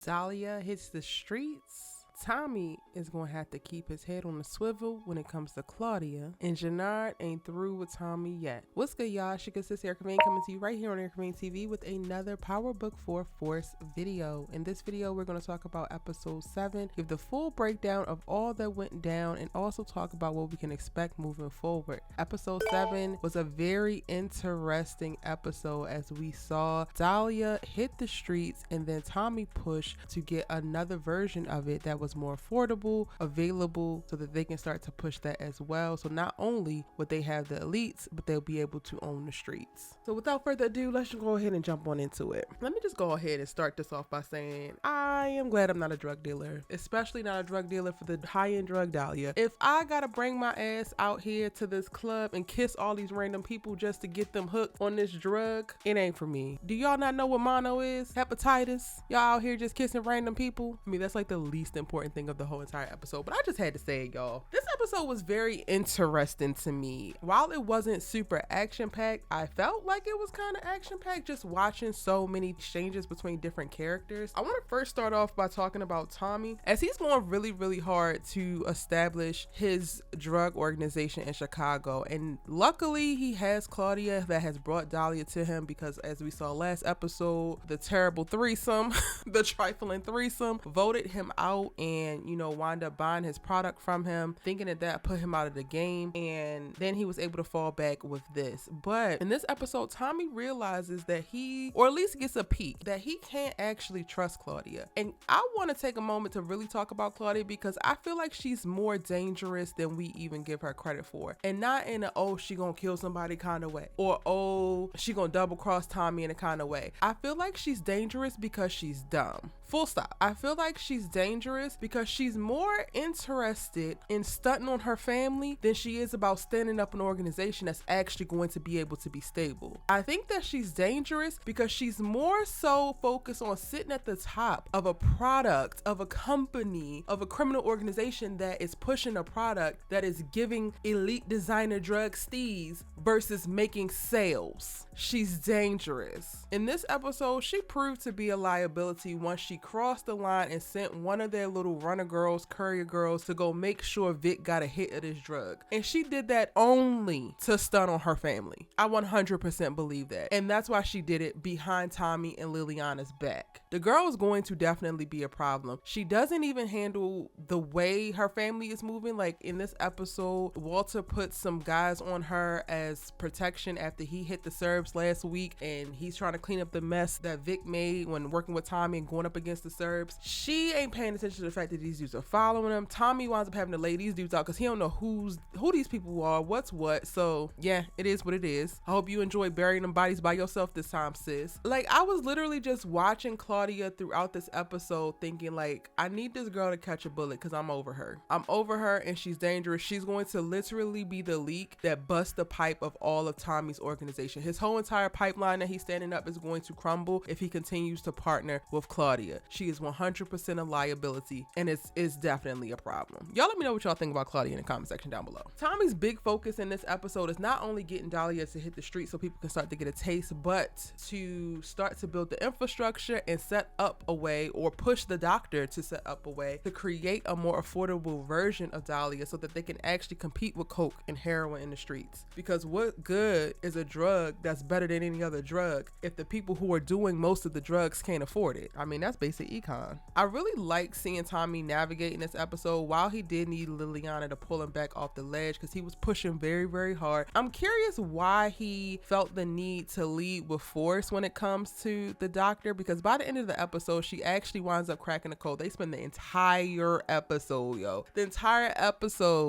DHALIA hits the streets. Tommy is going to have to keep his head on the swivel when it comes to Claudia, and Jenard ain't through with Tommy yet. What's good, y'all? She consists Erica Main coming to you right here on Erica Main TV with another Power Book 4 Force video. In this video, we're going to talk about episode 7, give the full breakdown of all that went down, and also talk about what we can expect moving forward. Episode 7 was a very interesting episode as we saw DHALIA hit the streets and then Tommy push to get another version of it that was more affordable, available, so that they can start to push that as well. So not only would they have the elites, but they'll be able to own the streets. So without further ado, let's just go ahead and jump on into it. Let me just go ahead and start this off by saying I am glad I'm not a drug dealer, especially not a drug dealer for the high-end drug DHALIA. If I gotta bring my ass out here to this club and kiss all these random people just to get them hooked on this drug, it ain't for me. Do y'all not know what mono is? Hepatitis? Y'all out here just kissing random people? I mean, that's like the least important thing of the whole entire episode, but I just had to say it, y'all. This episode was very interesting to me. While it wasn't super action-packed, I felt like it was kind of action-packed just watching so many exchanges between different characters. I want to first start off by talking about Tommy, as he's going really hard to establish his drug organization in Chicago, and luckily he has Claudia that has brought DHALIA to him, because as we saw last episode, the terrible threesome the trifling threesome voted him out and, you know, wind up buying his product from him, thinking that put him out of the game, and then he was able to fall back with this. But in this episode, Tommy realizes that he, or at least gets a peek, that he can't actually trust Claudia. And I want to take a moment to really talk about Claudia, because I feel like she's more dangerous than we even give her credit for, and not in a oh she gonna kill somebody kind of way, or oh she gonna double cross Tommy in a kind of way. I feel like she's dangerous because she's dumb. Full stop. I feel like she's dangerous because she's more interested in stunting on her family than she is about standing up an organization that's actually going to be able to be stable. I think that she's dangerous because she's more so focused on sitting at the top of a product, of a company, of a criminal organization that is pushing a product that is giving elite designer drug steez versus making sales. She's dangerous. In this episode, she proved to be a liability once she crossed the line and sent one of their little runner girls, courier girls, to go make sure Vic got a hit of this drug. And she did that only to stun on her family. I 100% believe that. And that's why she did it behind Tommy and Liliana's back. The girl is going to definitely be a problem. She doesn't even handle the way her family is moving. Like in this episode, Walter put some guys on her as protection after he hit the Serbs last week, and he's trying to clean up the mess that Vic made when working with Tommy and going up against the Serbs. She ain't paying attention to the fact that these dudes are following him. Tommy winds up having to lay these dudes out because he don't know who these people are, what's what. So yeah, it is what it is. I hope you enjoy burying them bodies by yourself this time, sis. Like, I was literally just watching Claudia throughout this episode thinking like, I need this girl to catch a bullet because I'm over her. I'm over her and she's dangerous. She's going to literally be the leak that busts the pipe of all of Tommy's organization. His whole entire pipeline that he's standing up is going to crumble if he continues to partner with Claudia. She is 100% a liability, and it's definitely a problem. Y'all let me know what y'all think about Claudia in the comment section down below. Tommy's big focus in this episode is not only getting DHALIA to hit the street so people can start to get a taste, but to start to build the infrastructure and set up a way, or push the doctor to set up a way to create a more affordable version of DHALIA so that they can actually compete with coke and heroin in the streets. Because what good is a drug that's better than any other drug if the people who are doing most of the drugs can't afford it? I mean, that's basic econ. I really like seeing Tommy navigating this episode. While he did need Liliana to pull him back off the ledge because he was pushing very hard, I'm curious why he felt the need to lead with force when it comes to the doctor, because by the end of the episode she actually winds up cracking the code. They spend the entire episode,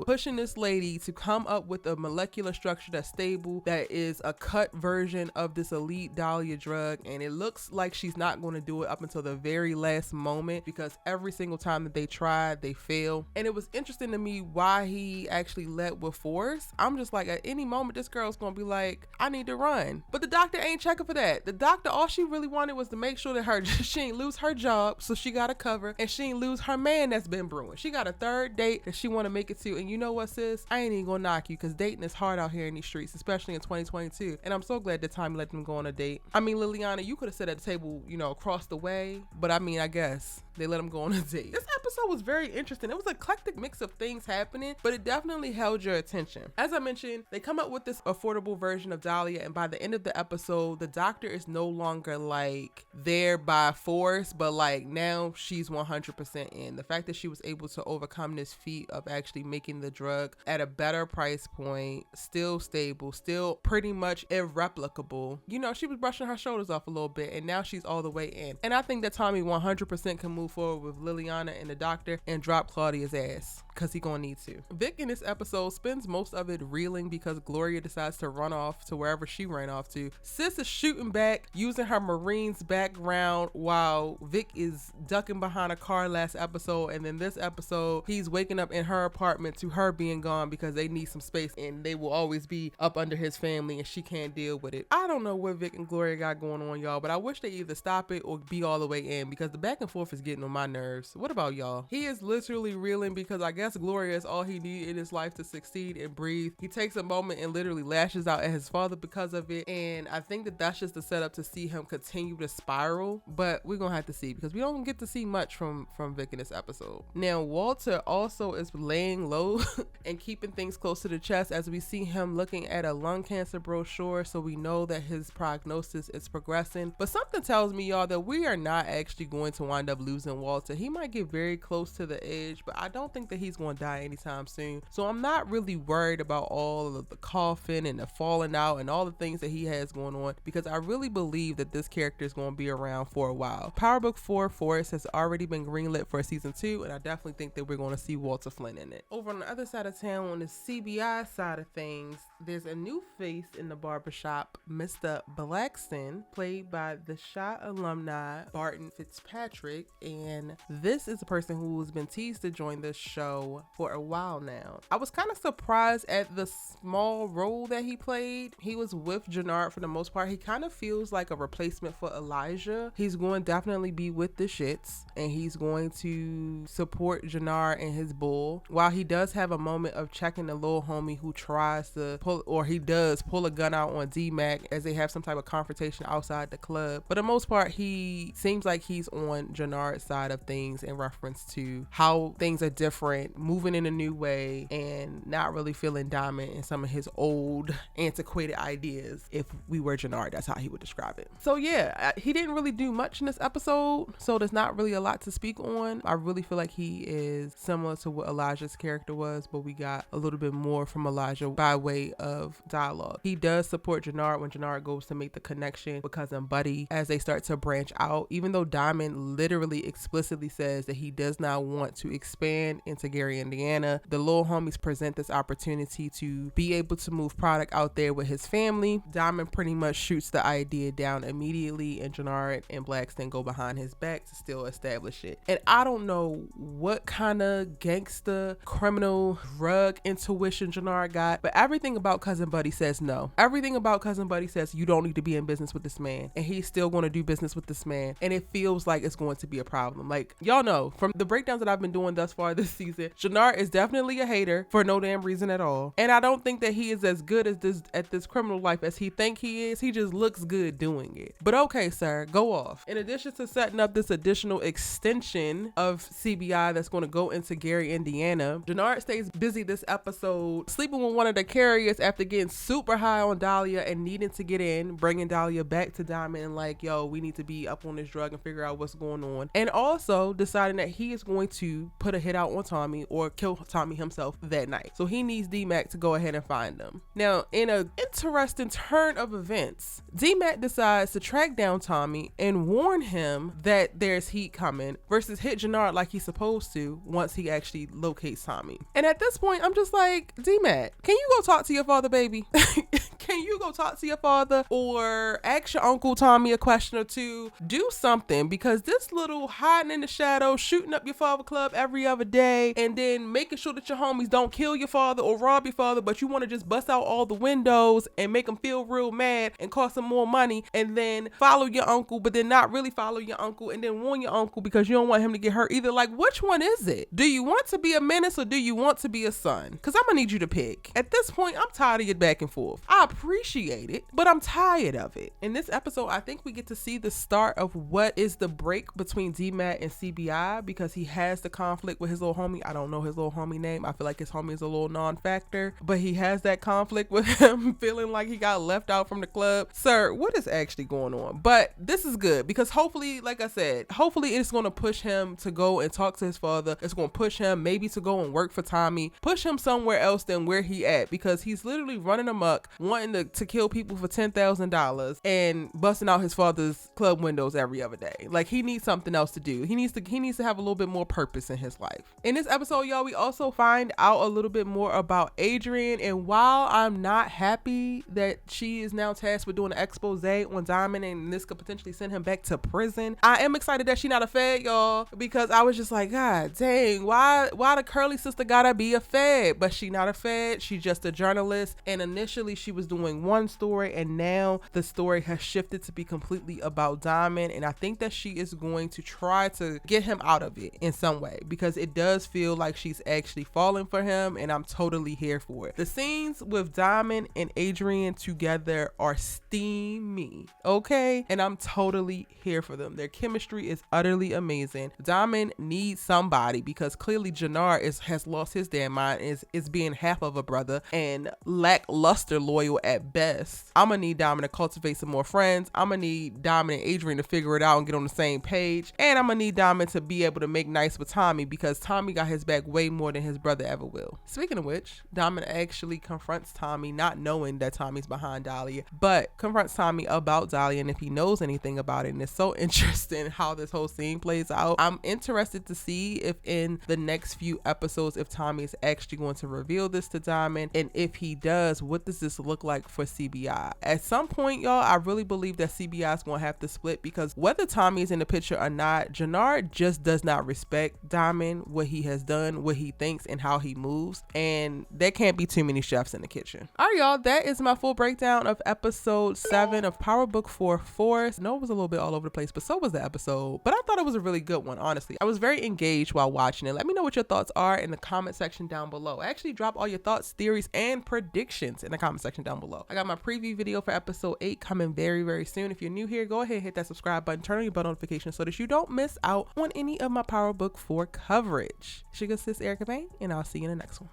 pushing this lady to come up with a molecular structure that's stable, that is a cut version of this elite DHALIA drug, and it looks like she's not going to do it up until the very last moment, because every single time that they tried, they failed. And it was interesting to me why he actually led with force. I'm just like, at any moment this girl's gonna be like, I need to run. But the doctor ain't checking for that. The doctor, all she really wanted was to make sure that she ain't lose her job, so she got a cover, and she ain't lose her man that's been brewing. She got a third date that she want to make it to. And you know what, sis, I ain't even gonna knock you, because dating is hard out here in these streets, especially in 2022. And I'm so glad glad that Tommy let them go on a date. I mean, Liliana, you could have sat at the table, you know, across the way, but I mean, I guess they let him go on a date. This episode was very interesting. It was an eclectic mix of things happening, but it definitely held your attention. As I mentioned, they come up with this affordable version of Dahlia, and by the end of the episode, the doctor is no longer like there by force, but like now she's 100% in. The fact that she was able to overcome this feat of actually making the drug at a better price point, still stable, still pretty much irreplicable. You know, she was brushing her shoulders off a little bit, and now she's all the way in. And I think that Tommy 100% can move forward with Liliana and the doctor and drop Claudia's ass, because he gonna need to. Vic in this episode spends most of it reeling because Gloria decides to run off to wherever she ran off to. Sis is shooting back using her Marines background while Vic is ducking behind a car last episode, and then this episode he's waking up in her apartment to her being gone because they need some space and they will always be up under his family and she can't deal with it. I don't know what Vic and Gloria got going on, y'all, but I wish they either stop it or be all the way in, because the back and forth is getting on my nerves. What about y'all? He is literally reeling because I guess Gloria is all he needs in his life to succeed and breathe. He takes a moment and literally lashes out at his father because of it, and I think that that's just the setup to see him continue to spiral, but we're gonna have to see because we don't get to see much from Vic in this episode. Now Walter also is laying low and keeping things close to the chest as we see him looking at a lung cancer brochure, so we know that his prognosis is progressing. But something tells me, y'all, that we are not actually going to wind up losing Walter. He might get very close to the edge, but I don't think that he's going to die anytime soon. So I'm not really worried about all of the coughing and the falling out and all the things that he has going on, because I really believe that this character is going to be around for a while. Power Book 4 Forest has already been greenlit for season 2, and I definitely think that we're going to see Walter Flynn in it. Over on the other side of town, on the CBI side of things, there's a new face in the barbershop, Mr. Blackson, played by the Shaw alumni Barton Fitzpatrick, and this is a person who has been teased to join this show for a while now. I was kind of surprised at the small role that he played. He was with Jenard for the most part. He kind of feels like a replacement for Elijah. He's going to definitely be with the shits, and he's going to support Jenard and his bull, while he does have a moment of checking the little homie who tries to pull, or he does pull a gun out on D-Mac as they have some type of confrontation outside the club. But for the most part, he seems like he's on Jenard's side of things in reference to how things are different, moving in a new way, and not really feeling dominant in some of his old antiquated ideas. If we were Jenard, that's how he would describe it. So yeah, he didn't really do much in this episode, so there's not really a lot to speak on. I really feel like he is similar to what Elijah's character was, but we got a little bit more from Elijah by way of dialogue. He does support Jenard when Jenard goes to make the connection with cousin Buddy as they start to branch out, even though Diamond literally explicitly says that he does not want to expand into Gary, Indiana. The little homies present this opportunity to be able to move product out there with his family. Diamond pretty much shoots the idea down immediately, and Jenard and Blackson go behind his back to still establish it. And I don't know what kind of gangster criminal drug intuition Jenard got, but everything about cousin Buddy says no. Everything about cousin Buddy says you don't need to be in business with this man, and he's still going to do business with this man, and it feels like it's going to be a problem. Like, y'all know from the breakdowns that I've been doing thus far this season, Jenard is definitely a hater for no damn reason at all, and I don't think that he is as good as this at this criminal life as he think he is. He just looks good doing it. But okay, sir, go off. In addition to setting up this additional extension of CBI that's going to go into Gary, Indiana, Jenard stays busy this episode sleeping with one of the carriers after getting super high on Dahlia and needing to get in, bringing Dahlia back to Diamond and like, yo, we need to be up on this drug and figure out what's going on, and also deciding that he is going to put a hit out on Tommy or kill Tommy himself that night. So he needs D-Mac to go ahead and find them. Now, in an interesting turn of events, D-Mac decides to track down Tommy and warn him that there's heat coming versus hit Jenard like he's supposed to once he actually locates Tommy. And at this point, I'm just like, D-Mac, can you go talk to your father, baby? Can you go talk to your father or ask your Uncle Tommy a question or two? Do something, because this little hiding in the shadows, shooting up your father club every other day, and then making sure that your homies don't kill your father or rob your father, but you want to just bust out all the windows and make him feel real mad and cost him more money, and then follow your uncle, but then not really follow your uncle, and then warn your uncle because you don't want him to get hurt either. Like, which one is it? Do you want to be a menace or do you want to be a son? Because I'm gonna need you to pick. At this point, I'm tired of your back and forth. I appreciate it, but I'm tired of it. In this episode, I think we get to see the start of what is the break between DMAT and CBI, because he has the conflict with his little homie. I don't know his little homie name. I feel like his homie is a little non-factor, but he has that conflict with him feeling like he got left out from the club. Sir, what is actually going on? But this is good because hopefully, like I said, hopefully it's going to push him to go and talk to his father. It's going to push him maybe to go and work for Tommy, push him somewhere else than where he at, because he's literally running amok, wanting to kill people for $10,000 and busting out his father's club windows every other day. Like, he needs something else to do. He needs to have a little bit more purpose in his life. In this episode, y'all, we also find out a little bit more about Adrian, and while I'm not happy that she is now tasked with doing an expose on Diamond and this could potentially send him back to prison, I am excited that she not a fed, y'all, because I was just like, God dang, why the curly sister gotta be a fed? But she not a fed, she's just a journalist, and initially she was doing one story and now the story has shifted to be completely about Diamond, and I think that she is going to try to get him out of it in some way, because it does feel like she's actually falling for him, and I'm totally here for it. The scenes with Diamond and Adrian together are steamy, okay, and I'm totally here for them. Their chemistry is utterly amazing. Diamond needs somebody because clearly Jenard has lost his damn mind, is being half of a brother and lackluster loyal at best. I'm gonna need Diamond to cultivate some more friends. I'm gonna need Diamond and Adrian to figure it out and get on the same page, and I'm gonna need Diamond to be able to make nice with Tommy, because Tommy got his back way more than his brother ever will. Speaking of which, Diamond actually confronts Tommy, not knowing that Tommy's behind DHALIA, but confronts Tommy about DHALIA and if he knows anything about it, and it's so interesting how this whole scene plays out. I'm interested to see if in the next few episodes, if Tommy is actually going to reveal this to Diamond, and if he does, what does this look like for CBI? At some point, y'all, I really believe that CBI is going to have to split, because whether Tommy is in the picture or not, Jenard just does not respect Diamond, what he has done, what he thinks, and how he moves, and there can't be too many chefs in the kitchen. All right, y'all, that is my full breakdown of episode 7 of Power Book 4. I know it was a little bit all over the place, but so was the episode, but I thought it was a really good one. Honestly, I was very engaged while watching it. Let me know what your thoughts are in the comment section down below. Actually, drop all your thoughts, theories, and predictions in the comment section down below. I got my preview video for episode 8 coming very, very soon. If you're new here, go ahead and hit that subscribe button, turn on your bell notifications so that you don't miss out on any of my Power Book 4 coverage. It's your good sis, Erica Bain, and I'll see you in the next one.